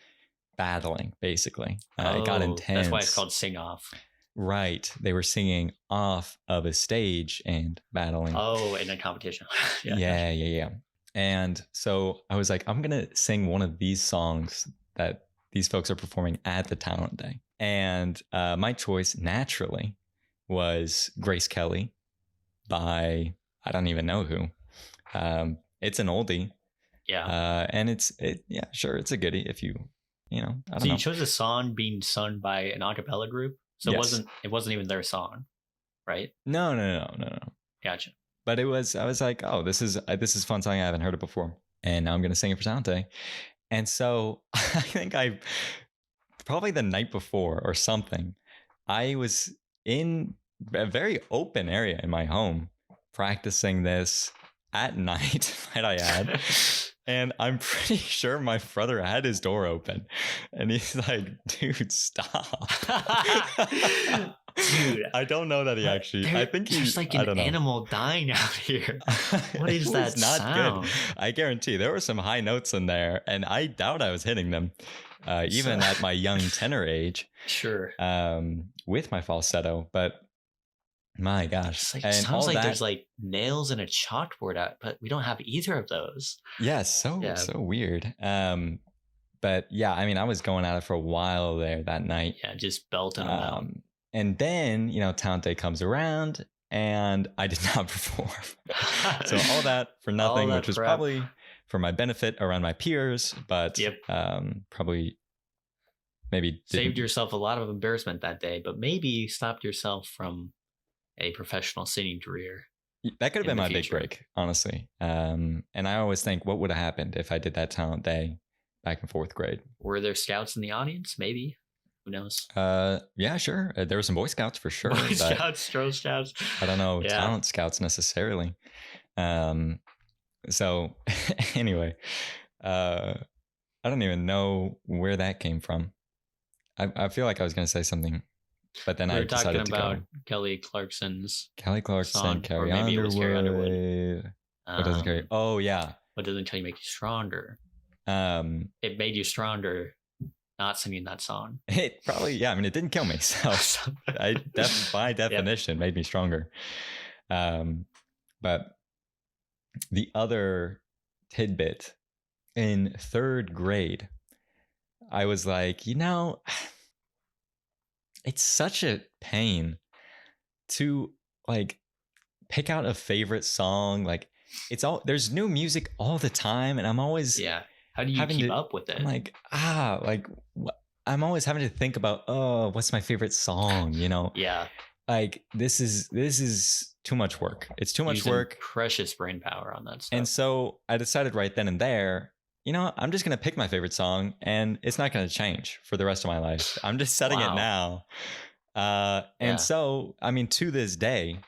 battling, basically. It got intense. That's why it's called Sing Off. Right. They were singing off of a stage and battling. Oh, in a competition. Yeah. And so I was like, I'm going to sing one of these songs that these folks are performing at the talent day. And my choice naturally was Grace Kelly by, I don't even know who. It's an oldie. Yeah. And it's a goodie if you know. I don't know. You chose a song being sung by an a cappella group, so Yes. it wasn't even their song, right? No. Gotcha. But I was like, oh, this is a fun song. I haven't heard it before, and now I'm gonna sing it for talent day. And so I think probably the night before or something, I was in a very open area in my home practicing this at night, might I add. And I'm pretty sure my brother had his door open. And he's like, dude, stop. Dude, I don't know that he actually. I think there's like an animal dying out here. What is that not sound? Good. I guarantee there were some high notes in there, and I doubt I was hitting them, even at my young tenor age. Sure. With my falsetto, but my gosh, it sounds like there's like nails and a chalkboard out, but we don't have either of those. Yeah, so weird. But yeah, I mean, I was going at it for a while there that night. Yeah, just belting them out. And then, talent day comes around and I did not perform. So all that for nothing, which was probably for my benefit around my peers, but probably maybe saved yourself a lot of embarrassment that day, but maybe stopped yourself from a professional singing career. That could have been my big break, honestly. And I always think, what would have happened if I did that talent day back in 4th grade? Were there scouts in the audience? Maybe. Who knows? Yeah, sure. There were some Boy Scouts for sure. Boy Scouts, Girl Scouts. I don't know, talent scouts necessarily. So anyway, I don't even know where that came from. I feel like I was going to say something, but then I decided to go. Talking about Kelly Clarkson, Carrie Underwood. What doesn't carry? Oh yeah. What doesn't tell you make you stronger? It made you stronger. Not singing that song. It probably, yeah. I mean, it didn't kill me, so by definition, made me stronger. But the other tidbit in 3rd grade, I was like, it's such a pain to like pick out a favorite song. Like, there's new music all the time, and I'm always How do you keep up with it? I'm like, I'm always having to think about, what's my favorite song, Yeah. Like, this is too much work. It's too much work. Precious brain power on that stuff. And so I decided right then and there, I'm just going to pick my favorite song, and it's not going to change for the rest of my life. I'm just setting it now. And so, I mean, to this day,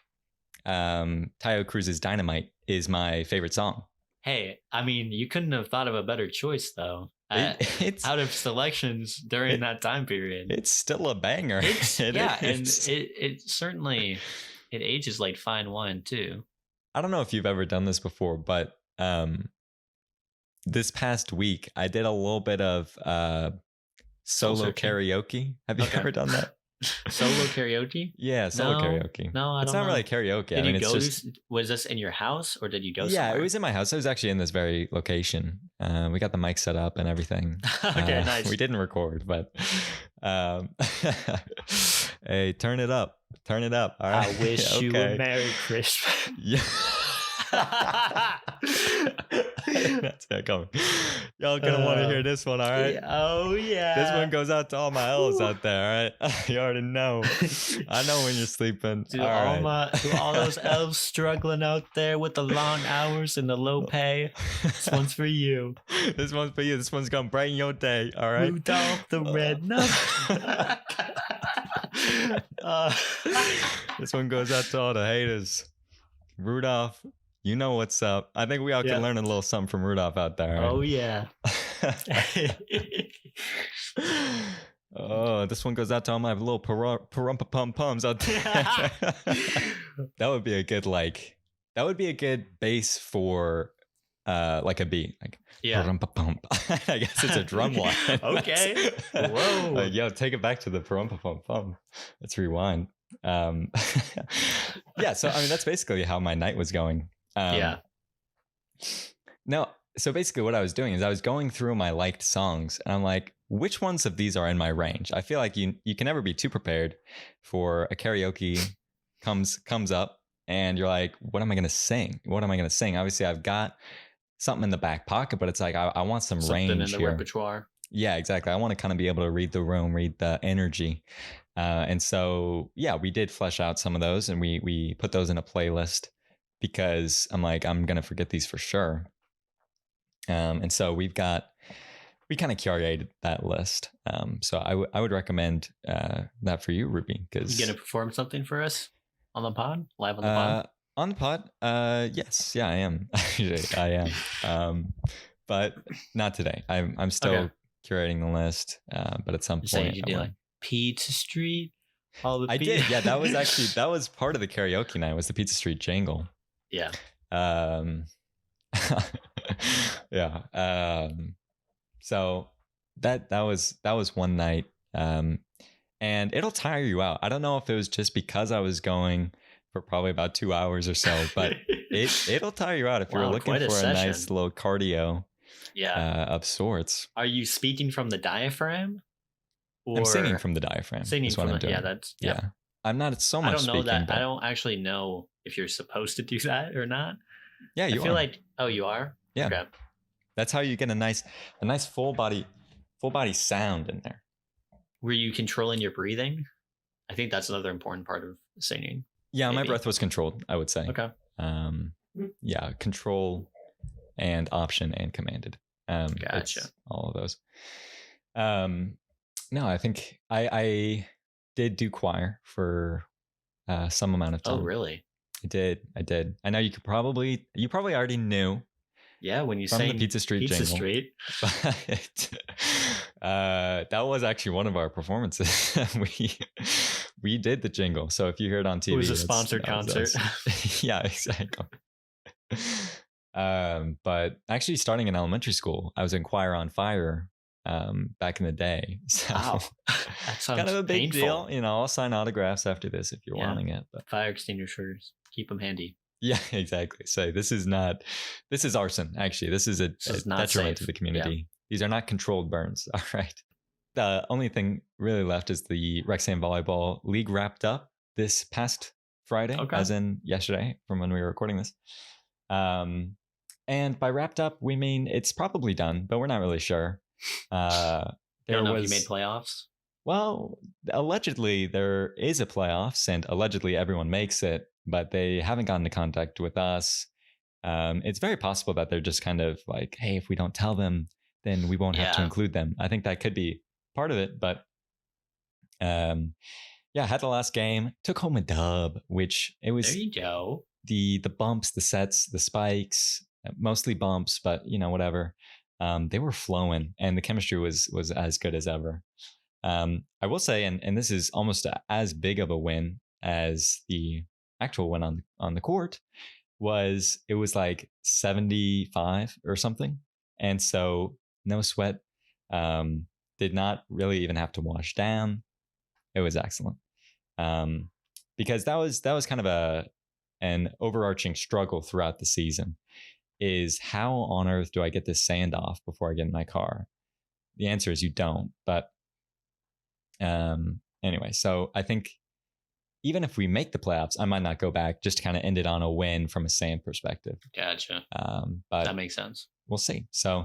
Tayo Cruz's Dynamite is my favorite song. Hey, I mean, you couldn't have thought of a better choice, though. It's out of selections during that time period. It's still a banger. And it certainly ages like fine wine too. I don't know if you've ever done this before, but this past week I did a little bit of solo karaoke. Have you ever done that? Solo karaoke? Yeah, solo karaoke. No, I don't know. It's not really karaoke. Did you go? Was this in your house or did you go somewhere? Yeah, it was in my house. I was actually in this very location. We got the mic set up and everything. Okay, nice. We didn't record, but hey, turn it up. Turn it up. All right. I wish you a Merry Christmas. Yeah. That's it. Come. Y'all gonna want to hear this one, all right? Oh yeah. This one goes out to all my elves out there, all right? You already know. I know when you're sleeping. To all those elves struggling out there with the long hours and the low pay. This one's for you. This one's for you. This one's gonna brighten your day, all right? Rudolph the Red-Nosed. This one goes out to all the haters. Rudolph, you know what's up. I think we all can learn a little something from Rudolph out there. Right? Oh, yeah. Oh, this one goes out to all my little pa-rum-pa-pum-pums out there. That would be a good base for like a beat. Like, pa-rum-pa-pum. I guess it's a drum line. Okay. Whoa. Yo, take it back to the pa-rum-pa-pum-pum. Let's rewind. Yeah, so I mean that's basically how my night was going. Now, so basically what I was doing is I was going through my liked songs and I'm like, which ones of these are in my range. I feel like you can never be too prepared for a karaoke comes up and you're like, what am I going to sing? What am I going to sing? Obviously, I've got something in the back pocket, but it's like I want some Something range in the here. repertoire. Yeah, exactly. I want to kind of be able to read the room, read the energy. And so, yeah, we did flesh out some of those and we put those in a playlist because I'm like, I'm going to forget these for sure. And so we kind of curated that list. So I would recommend that for you, Hruby. Because you going to perform something for us on the pod? Live on the pod? On the pod? Yes. Yeah, I am. Actually, I am. But not today. I'm still curating the list, but at some point you do like Pizza Street. I did. Yeah, that was part of the karaoke night. Was the Pizza Street jingle? Yeah. Yeah. So that was one night, and it'll tire you out. I don't know if it was just because I was going for probably about 2 hours or so, but it'll tire you out if you're looking for a nice little cardio. Yeah. Of sorts. Are you speaking from the diaphragm? Or I'm singing from the diaphragm. Singing from the, yeah, that's yeah. I'm not so much. I don't know speaking, that. but... I don't actually know if you're supposed to do that or not. Yeah, you are. I feel like you are. Yeah, okay. That's how you get a nice full body sound in there. Were you controlling your breathing? I think that's another important part of singing. Yeah, maybe. My breath was controlled, I would say. Okay. Yeah, control and option and commanded. Gotcha. All of those. No, I think I did do choir for some amount of time. Oh, really? I did. I know you probably already knew. Yeah, when you from sang the Pizza Street jingle. Street. But that was actually one of our performances. we did the jingle. So if you hear it on TV, it was a sponsored concert. Yeah, exactly. But actually, starting in elementary school, I was in Choir on Fire back in the day. So wow, that sounds kind of a big painful. deal. I'll sign autographs after this if you're wanting it. But fire extinguishers, keep them handy. Yeah, exactly. So this is arson. Actually, this is a detriment to the community. Yeah. These are not controlled burns. All right. The only thing really left is the Wrexham Volleyball League wrapped up this past Friday, as in yesterday from when we were recording this. And by wrapped up, we mean it's probably done, but we're not really sure. You don't know if you made playoffs? Well, allegedly there is a playoffs and allegedly everyone makes it, but they haven't gotten into contact with us. It's very possible that they're just kind of like, hey, if we don't tell them, then we won't have to include them. I think that could be part of it, but had the last game, took home a dub, which it was. There you go. The bumps, the sets, the spikes, mostly bumps, but whatever. They were flowing and the chemistry was as good as ever. I will say, and this is almost as big of a win as the actual win on the court, it was like 75 or something. And so no sweat, did not really even have to wash down. It was excellent. Because that was kind of an overarching struggle throughout the season, is how on earth do I get this sand off before I get in my car? The answer is you don't. But anyway, so I think even if we make the playoffs, I might not go back, just to kind of end it on a win from a sand perspective. Gotcha. But that makes sense. We'll see. So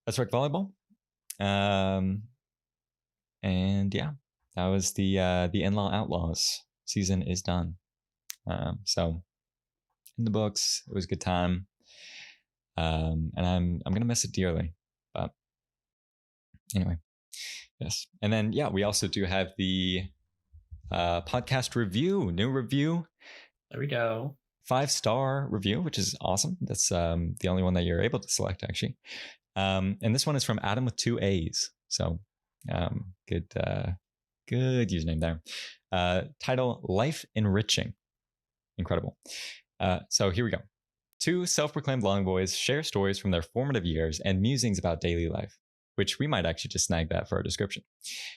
let's work volleyball. And yeah, that was the In-Law Outlaws season is done. So in the books, it was a good time. And I'm gonna miss it dearly. But anyway, yes. And then we also do have the podcast new review. There we go. 5-star review, which is awesome. That's the only one that you're able to select, actually. And this one is from Adam with 2 A's. So good username there. Title: Life Enriching. Incredible. So here we go. 2 self-proclaimed long boys share stories from their formative years and musings about daily life, which we might actually just snag that for our description.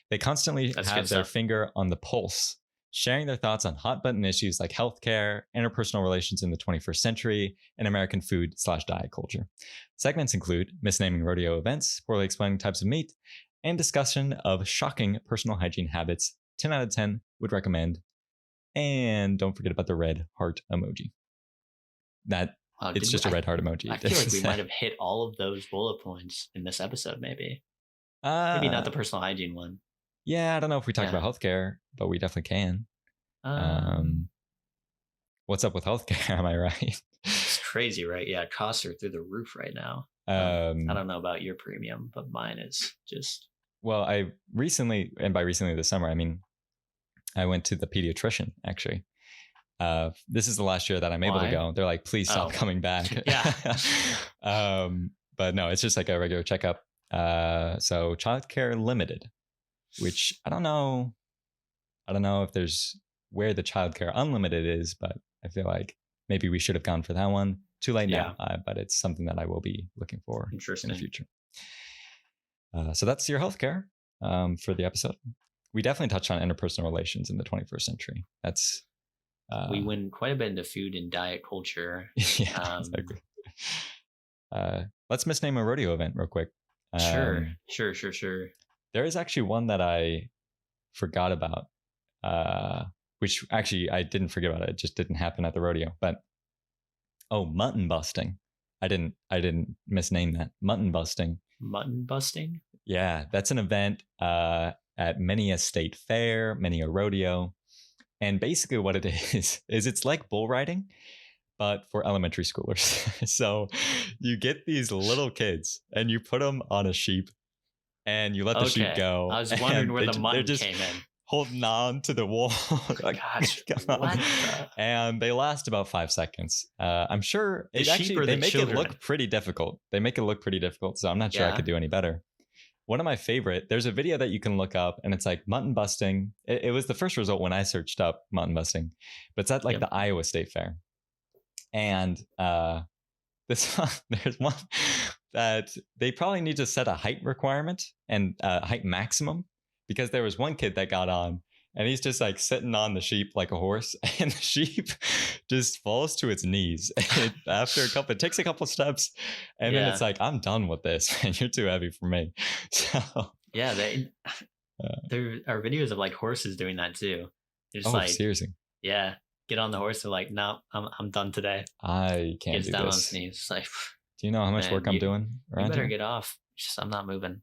They constantly have their finger on the pulse, sharing their thoughts on hot-button issues like healthcare, interpersonal relations in the 21st century, and American food/diet culture. Segments include misnaming rodeo events, poorly explaining types of meat, and discussion of shocking personal hygiene habits. 10 out of 10 would recommend. And don't forget about the red heart emoji. It's just a red heart emoji. I feel like we might have hit all of those bullet points in this episode, maybe. Maybe not the personal hygiene one. Yeah, I don't know if we talked about healthcare, but we definitely can. What's up with healthcare? Am I right? It's crazy, right? Yeah, costs are through the roof right now. I don't know about your premium, but mine is just... Well, I recently, and by recently this summer, I mean, I went to the pediatrician, actually. This is the last year that I'm able to go. They're like, please stop coming back. Yeah. But no, it's just like a regular checkup. So childcare limited, which I don't know if there's where the childcare unlimited is, but I feel like maybe we should have gone for that one. Too late now, but it's something that I will be looking for in the future. So that's your healthcare for the episode. We definitely touched on interpersonal relations in the 21st century. That's we went quite a bit into food and diet culture. Yeah, exactly. Let's misname a rodeo event real quick. Sure. There is actually one that I forgot about, which actually I didn't forget about it. It just didn't happen at the rodeo. But mutton busting. I didn't misname that. Mutton busting. Mutton busting? Yeah, that's an event at many a state fair, many a rodeo. And basically what it is it's like bull riding, but for elementary schoolers. So you get these little kids and you put them on a sheep and you let the sheep go. I was wondering where the mutton came in. Holding on to the wall. Gosh, what and they last about 5 seconds. I'm sure they make it look pretty difficult. So I'm not sure I could do any better. One of my favorite, there's a video that you can look up and it's like mutton busting. It was the first result when I searched up mutton busting, but it's at like the Iowa State Fair. And there's one that they probably need to set a height requirement and height maximum, because there was one kid that got on and he's just like sitting on the sheep like a horse, and the sheep just falls to its knees. And it takes a couple steps, and then it's like, I'm done with this, and you're too heavy for me. So yeah, there are videos of like horses doing that too. They're just like, seriously? Yeah, get on the horse. They're like, no, I'm done today. I can't do this. Down on his knees. It's like, do you know how much work I'm doing? You better get off. I'm not moving.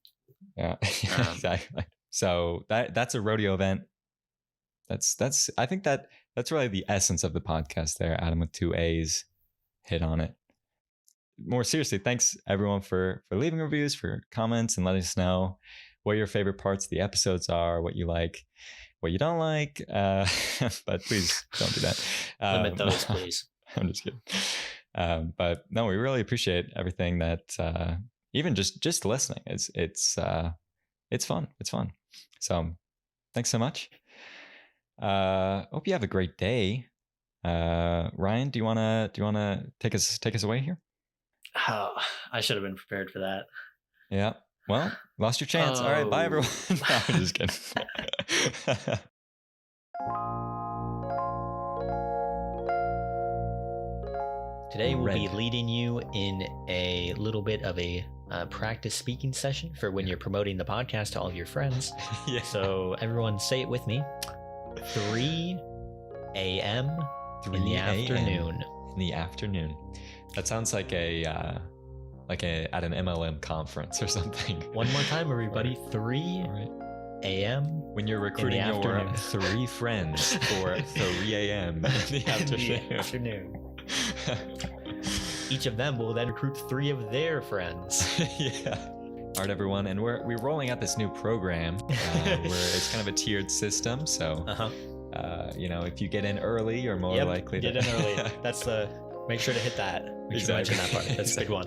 Yeah, exactly. So that's a rodeo event. I think that's really the essence of the podcast there. Adam with 2 A's hit on it. More seriously, thanks everyone for leaving reviews, for comments, and letting us know what your favorite parts of the episodes are, what you like, what you don't like. But please don't do that. Limit those, please. I'm just kidding. But no, we really appreciate everything that even just listening. It's fun. It's fun. So thanks so much. Hope you have a great day. Ryan, do you wanna take us away here? Oh, I should have been prepared for that. Yeah. Well, lost your chance. All right, bye everyone. No, I'm just kidding. Today we'll be leading you in a little bit of a practice speaking session for when you're promoting the podcast to all of your friends. Yeah. So everyone say it with me. 3 a.m. in the afternoon. In the afternoon. That sounds like at an MLM conference or something. One more time, everybody. 3 a.m. When you're recruiting your 3 friends for 3 a.m. in the afternoon. Each of them will then recruit 3 of their friends. Yeah. All right, everyone, and we're rolling out this new program where it's kind of a tiered system. So, if you get in early, you're more likely to get in early. That's make sure to hit that. Make sure to mention that part. That's a big one.